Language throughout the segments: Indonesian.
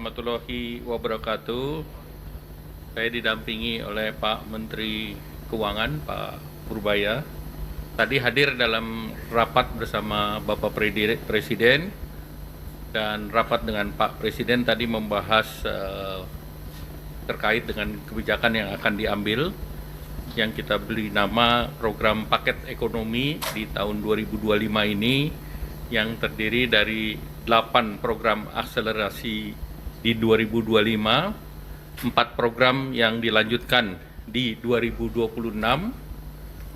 warahmatullahi wabarakatuh. Saya didampingi oleh Pak Menteri Keuangan, Pak Purbaya. Tadi hadir dalam rapat bersama Bapak Presiden dan rapat dengan Pak Presiden tadi membahas terkait dengan kebijakan yang akan diambil yang kita beri nama program paket ekonomi di tahun 2025 ini yang terdiri dari 8 program akselerasi di 2025, 4 program yang dilanjutkan di 2026,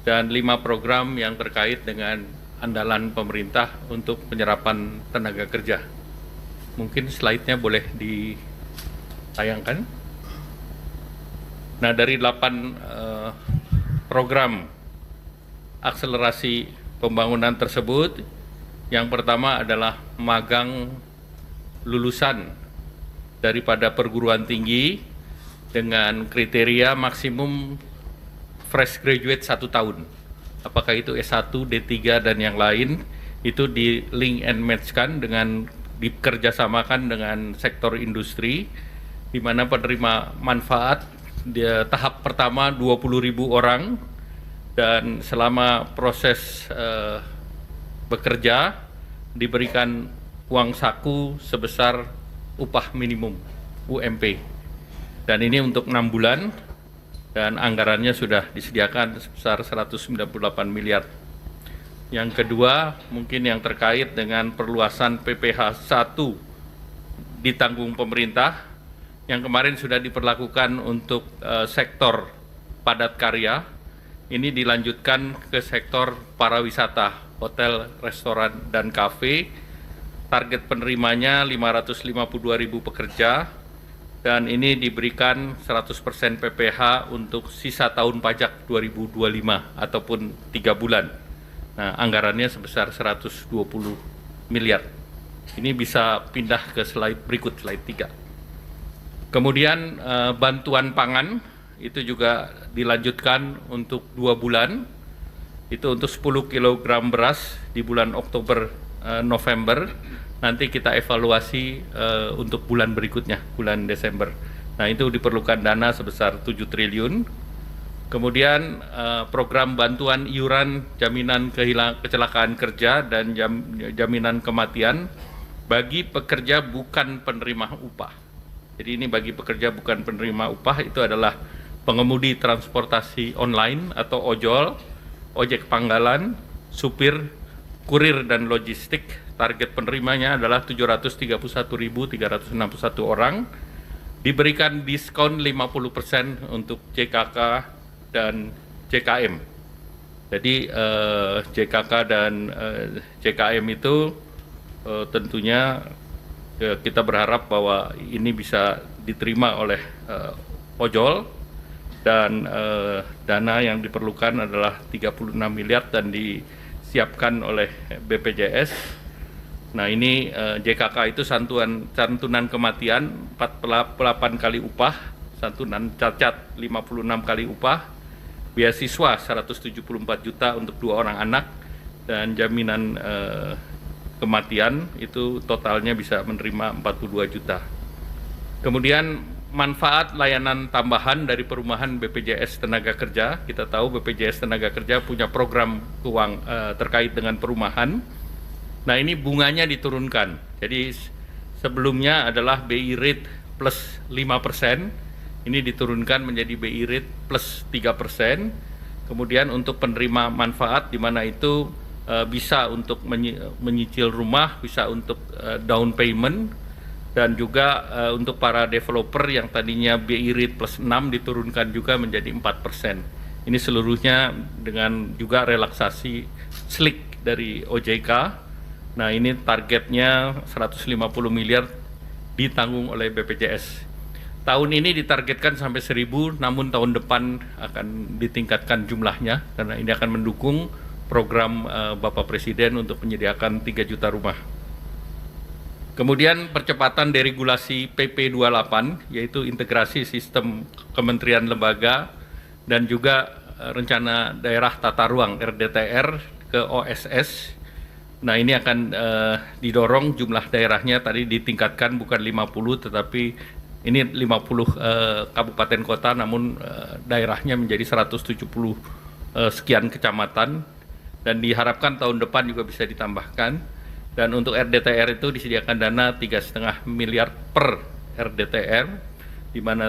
dan 5 program yang terkait dengan andalan pemerintah untuk penyerapan tenaga kerja. Mungkin slide-nya boleh ditayangkan. Nah, dari 8 program akselerasi pembangunan tersebut, yang pertama adalah magang lulusan daripada perguruan tinggi dengan kriteria maksimum fresh graduate 1 tahun. Apakah itu S1, D3, dan yang lain, itu di link and match-kan dengan dikerjasamakan dengan sektor industri, di mana penerima manfaat di tahap pertama 20.000 orang, dan selama proses bekerja diberikan uang saku sebesar upah minimum UMP. Dan ini untuk 6 bulan dan anggarannya sudah disediakan sebesar 198 miliar. Yang kedua, mungkin yang terkait dengan perluasan PPh 1 ditanggung pemerintah yang kemarin sudah diperlakukan untuk sektor padat karya. Ini dilanjutkan ke sektor pariwisata, hotel, restoran, dan kafe. Target penerimanya 552.000 pekerja, dan ini diberikan 100% PPh untuk sisa tahun pajak 2025 ataupun 3 bulan. Nah, anggarannya sebesar 120 miliar. Ini bisa pindah ke slide berikut, slide 3. Kemudian bantuan pangan itu juga dilanjutkan untuk 2 bulan. Itu untuk 10 kg beras di bulan Oktober November. Nanti kita evaluasi untuk bulan berikutnya, bulan Desember. Nah, itu diperlukan dana sebesar 7 triliun. Kemudian program bantuan iuran jaminan kecelakaan kerja dan jaminan kematian bagi pekerja bukan penerima upah. Jadi ini bagi pekerja bukan penerima upah itu adalah pengemudi transportasi online atau ojol, ojek panggalan, supir, kurir, dan logistik. Target penerimanya adalah 731.361 orang, diberikan diskon 50% untuk JKK dan JKM. Jadi JKK dan JKM itu tentunya kita berharap bahwa ini bisa diterima oleh ojol, dan dana yang diperlukan adalah 36 miliar dan disiapkan oleh BPJS. Nah, ini JKK itu santunan kematian 48 kali upah, santunan cacat 56 kali upah, beasiswa 174 juta untuk 2 orang anak, dan jaminan kematian itu totalnya bisa menerima 42 juta. Kemudian manfaat layanan tambahan dari perumahan BPJS Tenaga Kerja. Kita tahu BPJS Tenaga Kerja punya program terkait dengan perumahan. Nah, ini bunganya diturunkan. Jadi sebelumnya adalah BI rate plus 5%, ini diturunkan menjadi BI rate plus 3%. Kemudian untuk penerima manfaat di mana itu bisa untuk menyicil rumah, bisa untuk down payment, dan juga untuk para developer yang tadinya BI rate plus 6 diturunkan juga menjadi 4%. Ini seluruhnya dengan juga relaksasi SLIK dari OJK. Nah, ini targetnya 150 miliar ditanggung oleh BPJS. Tahun ini ditargetkan sampai 1.000, namun tahun depan akan ditingkatkan jumlahnya karena ini akan mendukung program Bapak Presiden untuk menyediakan 3 juta rumah. Kemudian percepatan deregulasi PP 28, yaitu integrasi sistem kementerian lembaga dan juga rencana daerah tata ruang RDTR ke OSS. Nah, ini akan didorong jumlah daerahnya tadi ditingkatkan bukan 50 tetapi ini 50 kabupaten kota, namun daerahnya menjadi 170 sekian kecamatan, dan diharapkan tahun depan juga bisa ditambahkan. Dan untuk RDTR itu disediakan dana 3,5 miliar per RDTR, di mana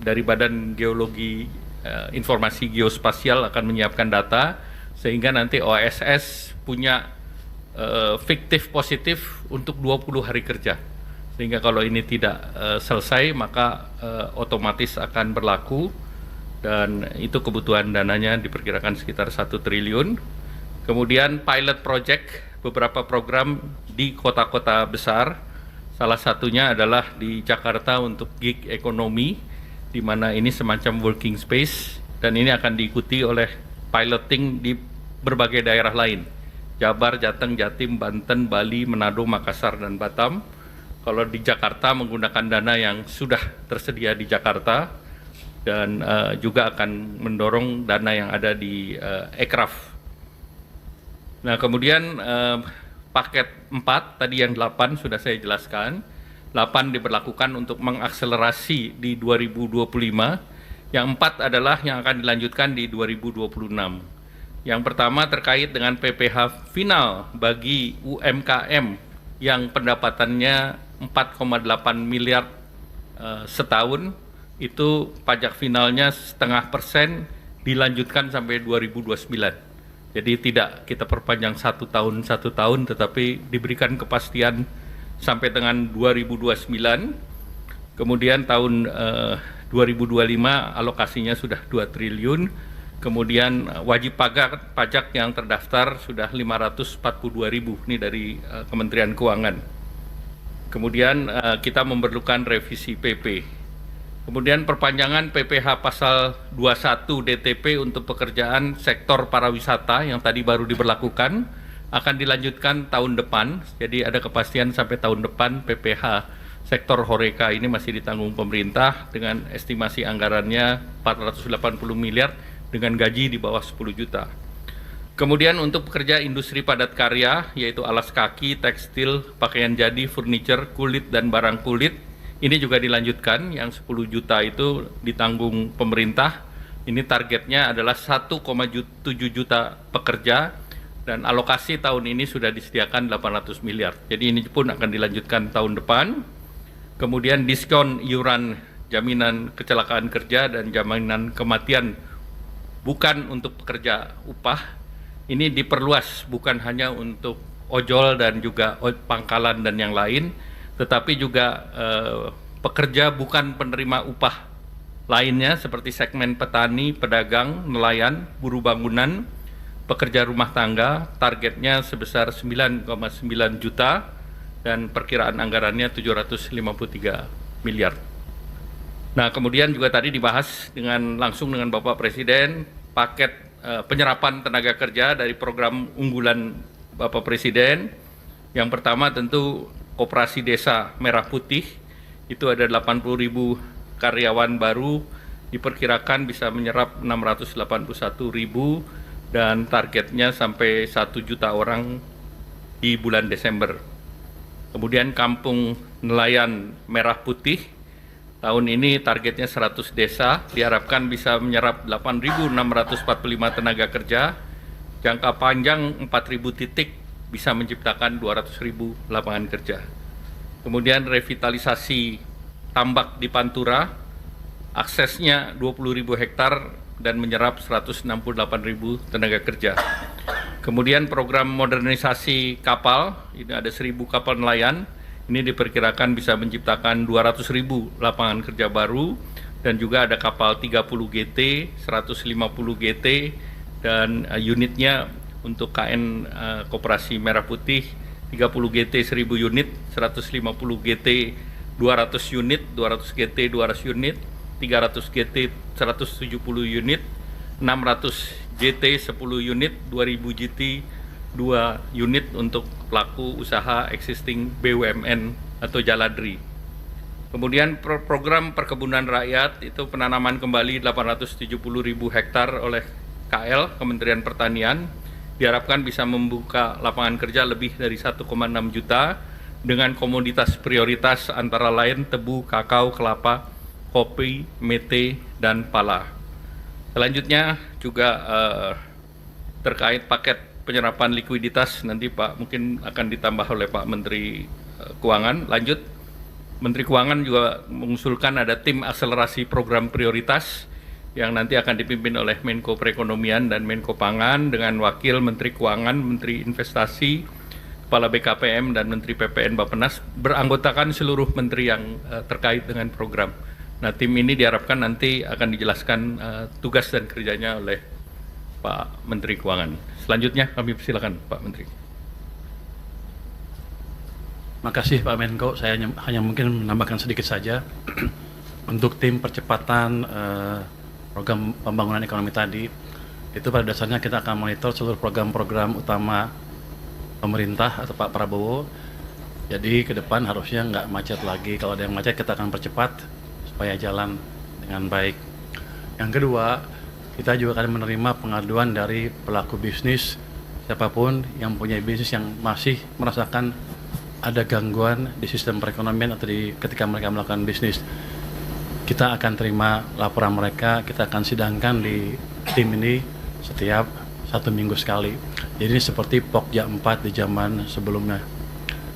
dari Badan Geologi Informasi Geospasial akan menyiapkan data sehingga nanti OSS punya fiktif positif untuk 20 hari kerja. Sehingga kalau ini tidak selesai maka otomatis akan berlaku, dan itu kebutuhan dananya diperkirakan sekitar 1 triliun. Kemudian pilot project beberapa program di kota-kota besar, salah satunya adalah di Jakarta untuk gig ekonomi, di mana ini semacam working space, dan ini akan diikuti oleh piloting di berbagai daerah lain, Jabar, Jateng, Jatim, Banten, Bali, Manado, Makassar, dan Batam. Kalau di Jakarta menggunakan dana yang sudah tersedia di Jakarta, dan juga akan mendorong dana yang ada di Ekraf. Nah, kemudian paket 4 tadi yang 8 sudah saya jelaskan. 8 diberlakukan untuk mengakselerasi di 2025. Yang 4 adalah yang akan dilanjutkan di 2026. Yang pertama terkait dengan PPh final bagi UMKM yang pendapatannya 4,8 miliar setahun, itu pajak finalnya 0,5% dilanjutkan sampai 2029. Jadi tidak kita perpanjang satu tahun, tetapi diberikan kepastian sampai dengan 2029. Kemudian tahun 2025 alokasinya sudah 2 triliun. Kemudian wajib pajak yang terdaftar sudah 542.000, ini dari Kementerian Keuangan. Kemudian kita memerlukan revisi PP. Kemudian perpanjangan PPh pasal 21 DTP untuk pekerjaan sektor pariwisata yang tadi baru diberlakukan akan dilanjutkan tahun depan. Jadi ada kepastian sampai tahun depan PPh sektor Horeca ini masih ditanggung pemerintah dengan estimasi anggarannya 480 miliar dengan gaji di bawah 10 juta. Kemudian untuk pekerja industri padat karya, yaitu alas kaki, tekstil, pakaian jadi, furniture, kulit, dan barang kulit, ini juga dilanjutkan, yang 10 juta itu ditanggung pemerintah. Ini targetnya adalah 1,7 juta pekerja, dan alokasi tahun ini sudah disediakan 800 miliar. Jadi ini pun akan dilanjutkan tahun depan. Kemudian diskon iuran jaminan kecelakaan kerja dan jaminan kematian bukan untuk pekerja upah, ini diperluas bukan hanya untuk ojol dan juga pangkalan dan yang lain, tetapi juga pekerja bukan penerima upah lainnya seperti segmen petani, pedagang, nelayan, buruh bangunan, pekerja rumah tangga, targetnya sebesar 9,9 juta dan perkiraan anggarannya 753 miliar. Nah, kemudian juga tadi dibahas langsung dengan Bapak Presiden paket penyerapan tenaga kerja dari program unggulan Bapak Presiden. Yang pertama tentu Koperasi Desa Merah Putih, itu ada 80.000 karyawan baru, diperkirakan bisa menyerap 681.000 dan targetnya sampai 1 juta orang di bulan Desember. Kemudian Kampung Nelayan Merah Putih, tahun ini targetnya 100 desa, diharapkan bisa menyerap 8.645 tenaga kerja, jangka panjang 4.000 titik, bisa menciptakan 200.000 lapangan kerja. Kemudian revitalisasi tambak di Pantura, aksesnya 20.000 hektar dan menyerap 168.000 tenaga kerja. Kemudian program modernisasi kapal, ini ada 1.000 kapal nelayan, ini diperkirakan bisa menciptakan 200.000 lapangan kerja baru, dan juga ada kapal 30 GT, 150 GT, dan unitnya untuk KN Koperasi Merah Putih 30 GT 1000 unit, 150 GT 200 unit, 200 GT 200 unit, 300 GT 170 unit, 600 GT 10 unit, 2000 GT 2 unit untuk pelaku usaha existing BUMN atau Jaladri. Kemudian program perkebunan rakyat itu penanaman kembali 870.000 hektar oleh KL, Kementerian Pertanian. diharapkan bisa membuka lapangan kerja lebih dari 1,6 juta dengan komoditas prioritas antara lain tebu, kakao, kelapa, kopi, mete, dan pala. Selanjutnya juga terkait paket penyerapan likuiditas, nanti Pak mungkin akan ditambah oleh Pak Menteri Keuangan. Lanjut, Menteri Keuangan juga mengusulkan ada tim akselerasi program prioritas yang nanti akan dipimpin oleh Menko Perekonomian dan Menko Pangan dengan Wakil Menteri Keuangan, Menteri Investasi, Kepala BKPM, dan Menteri PPN Bappenas, beranggotakan seluruh menteri yang terkait dengan program. Nah, tim ini diharapkan nanti akan dijelaskan tugas dan kerjanya oleh Pak Menteri Keuangan. Selanjutnya kami persilakan Pak Menteri. Makasih Pak Menko, saya hanya mungkin menambahkan sedikit saja untuk tim percepatan program pembangunan ekonomi tadi. Itu pada dasarnya kita akan monitor seluruh program-program utama pemerintah atau Pak Prabowo. Jadi ke depan harusnya nggak macet lagi. Kalau ada yang macet kita akan percepat supaya jalan dengan baik. Yang kedua, kita juga akan menerima pengaduan dari pelaku bisnis, siapapun yang punya bisnis yang masih merasakan ada gangguan di sistem perekonomian atau ketika mereka melakukan bisnis. Kita akan terima laporan mereka, kita akan sidangkan di tim ini setiap 1 minggu sekali. Jadi ini seperti Pokja 4 di zaman sebelumnya.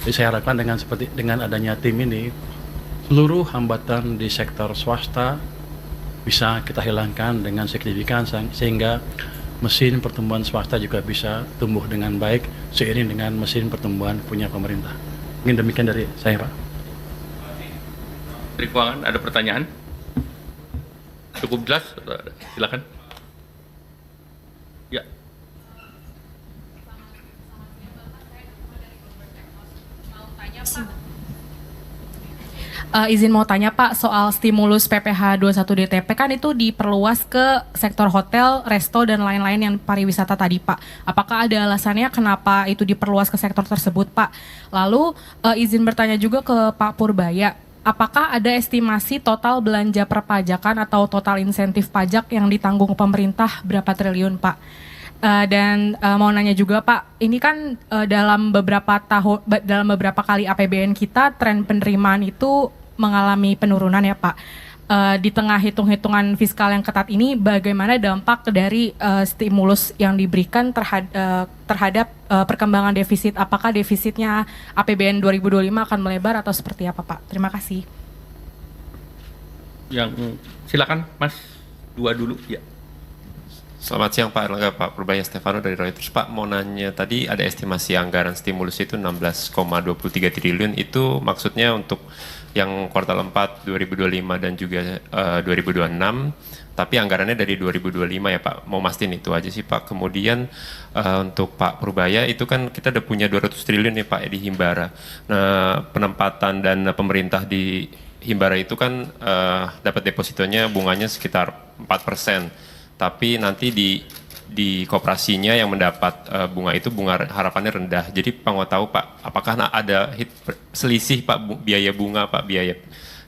Jadi saya harapkan dengan adanya tim ini, seluruh hambatan di sektor swasta bisa kita hilangkan dengan signifikan sehingga mesin pertumbuhan swasta juga bisa tumbuh dengan baik seiring dengan mesin pertumbuhan punya pemerintah. Mungkin demikian dari saya, Pak. Menteri Keuangan, ada pertanyaan? Cukup jelas? Silakan. Ya. Izin mau tanya Pak soal stimulus PPh 21 DTP kan itu diperluas ke sektor hotel, resto, dan lain-lain yang pariwisata tadi Pak. Apakah ada alasannya kenapa itu diperluas ke sektor tersebut Pak? Lalu izin bertanya juga ke Pak Purbaya, apakah ada estimasi total belanja perpajakan atau total insentif pajak yang ditanggung pemerintah berapa triliun Pak? Dan mau nanya juga Pak, ini kan dalam beberapa kali APBN kita tren penerimaan itu mengalami penurunan ya Pak. Di tengah hitung-hitungan fiskal yang ketat ini, bagaimana dampak dari stimulus yang diberikan terhadap perkembangan defisit? Apakah defisitnya APBN 2025 akan melebar atau seperti apa Pak? Terima kasih. Yang silakan Mas, dua dulu ya. Selamat siang Pak Erlangga, Pak Purbaya Stefano dari Reuters. Pak, mau nanya tadi ada estimasi anggaran stimulus itu 16,23 triliun, itu maksudnya untuk yang kuartal 4 2025 dan juga 2026, tapi anggarannya dari 2025 ya Pak, mau mastiin itu aja sih Pak. Kemudian untuk Pak Purbaya itu kan kita udah punya 200 triliun nih Pak di Himbara. Nah, penempatan dana pemerintah di Himbara itu kan dapat depositonya bunganya sekitar 4%. Tapi nanti di koperasinya yang mendapat bunga itu bunga harapannya rendah. Jadi Pak mau tahu Pak, apakah ada selisih Pak biaya bunga Pak, biaya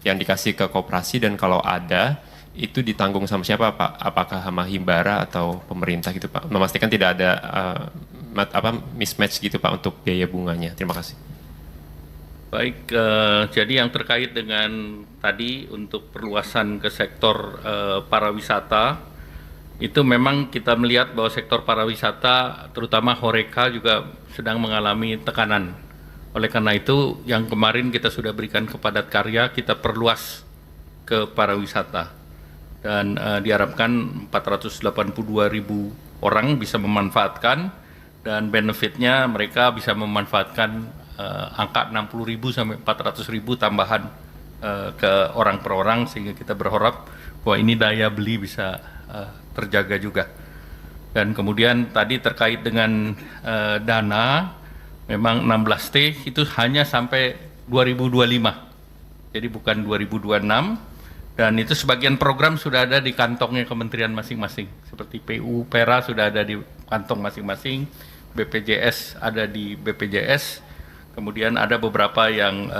yang dikasih ke koperasi, dan kalau ada itu ditanggung sama siapa Pak? Apakah sama Himbara atau pemerintah gitu Pak? Memastikan tidak ada mismatch gitu Pak untuk biaya bunganya. Terima kasih. Baik, jadi yang terkait dengan tadi untuk perluasan ke sektor pariwisata, itu memang kita melihat bahwa sektor pariwisata terutama Horeca juga sedang mengalami tekanan. Oleh karena itu yang kemarin kita sudah berikan ke padat karya, kita perluas ke pariwisata dan diharapkan 482.000 orang bisa memanfaatkan, dan benefitnya mereka bisa memanfaatkan angka 60.000 sampai 400.000 tambahan ke orang per orang, sehingga kita berharap bahwa ini daya beli bisa terjaga juga. Dan kemudian tadi terkait dengan dana, memang 16T itu hanya sampai 2025, jadi bukan 2026, dan itu sebagian program sudah ada di kantongnya kementerian masing-masing, seperti PU, PERA sudah ada di kantong masing-masing, BPJS ada di BPJS, kemudian ada beberapa yang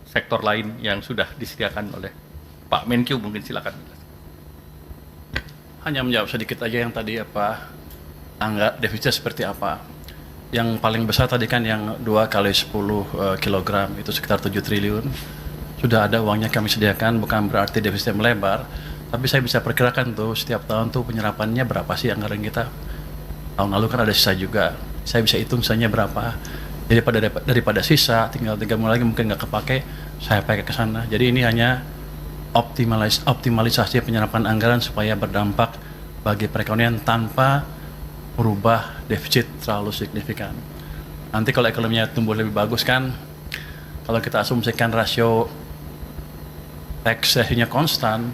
sektor lain yang sudah disediakan oleh Pak Menkyu. Mungkin silakan. Hanya menjawab sedikit aja yang tadi apa defisitnya seperti apa. Yang paling besar tadi kan yang 2 kali 10 kilogram itu sekitar 7 triliun. Sudah ada uangnya kami sediakan, bukan berarti defisitnya melebar, tapi saya bisa perkirakan tuh setiap tahun tuh penyerapannya berapa sih anggaran kita. Tahun lalu kan ada sisa juga, saya bisa hitung sisanya berapa. Jadi daripada sisa, tinggal 3 bulan lagi mungkin nggak kepake, saya pakai ke sana. Jadi ini hanya optimalisasi penyerapan anggaran supaya berdampak bagi perekonomian tanpa merubah defisit terlalu signifikan. Nanti kalau ekonominya tumbuh lebih bagus kan, kalau kita asumsikan rasio tax ratio-nya konstan,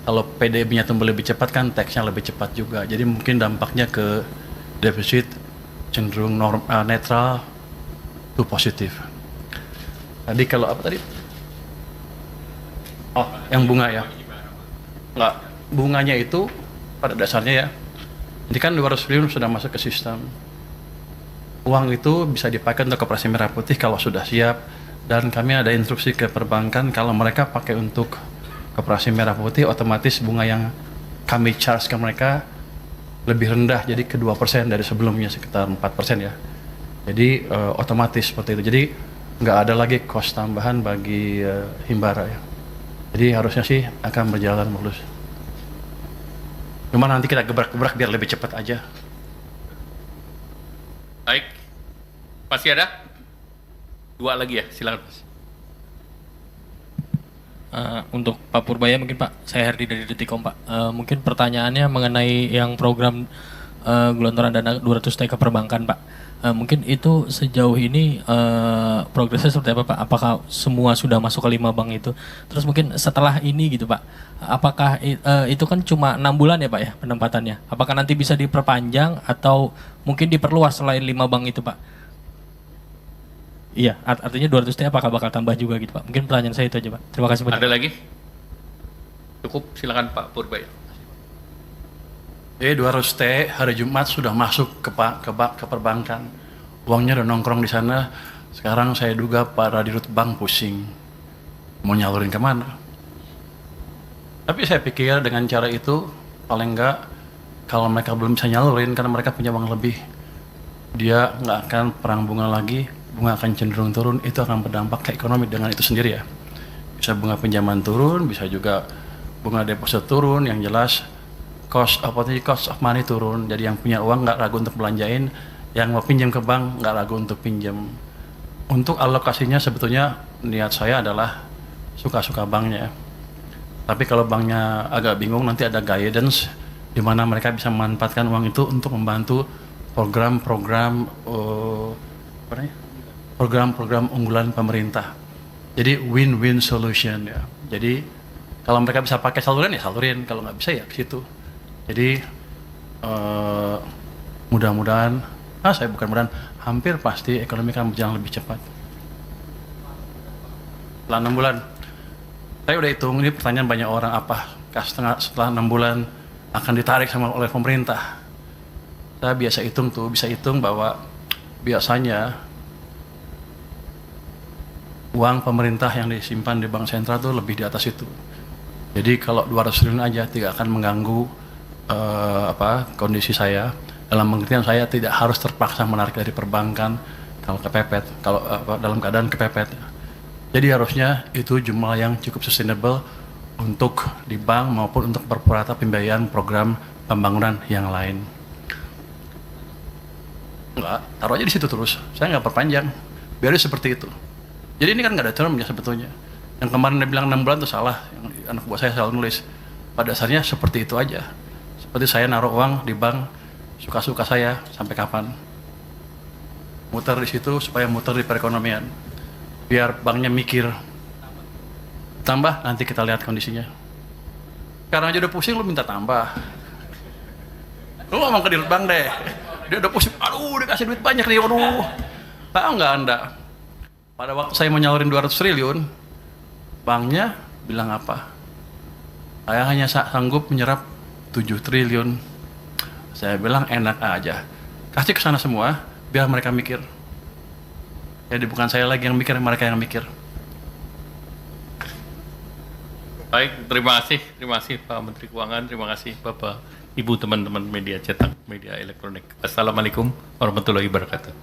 kalau PDB-nya tumbuh lebih cepat kan tax-nya lebih cepat juga. Jadi mungkin dampaknya ke defisit cenderung netral to positif. Tadi kalau apa tadi? Oh, yang bunga ya? Enggak, bunganya itu pada dasarnya ya, ini kan 200 triliun sudah masuk ke sistem. Uang itu bisa dipakai untuk Koperasi Merah Putih kalau sudah siap, dan kami ada instruksi ke perbankan kalau mereka pakai untuk Koperasi Merah Putih, otomatis bunga yang kami charge ke mereka lebih rendah, jadi ke 2% dari sebelumnya sekitar 4% ya. Jadi otomatis seperti itu. Jadi nggak ada lagi cost tambahan bagi Himbara ya. Jadi harusnya sih akan berjalan mulus. Cuma nanti kita gebrak-gebrak biar lebih cepat aja. Baik, masih ada? 2 lagi ya, silakan. Untuk Pak Purbaya mungkin Pak, saya Herdi dari Detikom Pak. Mungkin pertanyaannya mengenai yang program gelontoran dana 200 T ke perbankan Pak. Mungkin itu sejauh ini progresnya seperti apa Pak? Apakah semua sudah masuk ke 5 bank itu? Terus mungkin setelah ini gitu Pak, apakah itu kan cuma 6 bulan ya Pak ya penempatannya? Apakah nanti bisa diperpanjang atau mungkin diperluas selain 5 bank itu Pak? Iya, artinya 200 T apakah bakal tambah juga gitu Pak? Mungkin pertanyaan saya itu aja Pak. Terima kasih banyak. Ada lagi? Cukup, silakan Pak Purbaya. Jadi 200 T hari Jumat sudah masuk ke perbankan. Uangnya udah nongkrong di sana. Sekarang saya duga para dirut bank pusing. Mau nyalurin kemana? Tapi saya pikir dengan cara itu, paling enggak kalau mereka belum bisa nyalurin karena mereka punya uang lebih, dia nggak akan perang bunga lagi, bunga akan cenderung turun, itu akan berdampak ke ekonomi dengan itu sendiri ya. Bisa bunga pinjaman turun, bisa juga bunga deposit turun, yang jelas cost of money turun. Jadi yang punya uang nggak ragu untuk belanjain, yang mau pinjam ke bank nggak ragu untuk pinjam. Untuk alokasinya sebetulnya niat saya adalah suka-suka banknya. Tapi kalau banknya agak bingung, nanti ada guidance di mana mereka bisa memanfaatkan uang itu untuk membantu program-program unggulan pemerintah. Jadi win-win solution ya. Jadi kalau mereka bisa pakai saluran ya salurin, kalau nggak bisa ya ke situ. Jadi mudah-mudahan, hampir pasti ekonomi akan berjalan lebih cepat. Setelah 6 bulan, saya udah hitung, ini pertanyaan banyak orang, apakah setelah 6 bulan akan ditarik oleh pemerintah. Saya bisa hitung bahwa biasanya uang pemerintah yang disimpan di bank sentral itu lebih di atas itu. Jadi kalau 200 triliun aja tidak akan mengganggu kondisi saya. Dalam pengertian saya tidak harus terpaksa menarik dari perbankan dalam keadaan kepepet. Jadi harusnya itu jumlah yang cukup sustainable untuk di bank maupun untuk perpurata pembiayaan program pembangunan yang lain. Enggak, taruh aja di situ terus. Saya nggak perpanjang. Biar seperti itu. Jadi ini kan nggak ada termnya sebetulnya. Yang kemarin dia bilang 6 bulan itu salah. Yang anak buah saya selalu nulis. Pada dasarnya seperti itu aja. Seperti saya naruh uang di bank suka-suka saya sampai kapan. Muter di situ supaya muter di perekonomian. Biar banknya mikir. Tambah, nanti kita lihat kondisinya. Sekarang aja udah pusing, lu minta tambah. Lu ngomong ke dirut bank deh. Dia udah pusing, aduh dia kasih duit banyak nih, aduh. Tahu nggak Anda? Pada waktu saya mau nyalurin 200 triliun, banknya bilang apa? Saya hanya sanggup menyerap 7 triliun. Saya bilang enak aja. Kasih ke sana semua, biar mereka mikir. Jadi bukan saya lagi yang mikir, mereka yang mikir. Baik, terima kasih Pak Menteri Keuangan, terima kasih Bapak, Ibu, teman-teman media cetak, media elektronik. Assalamualaikum warahmatullahi wabarakatuh.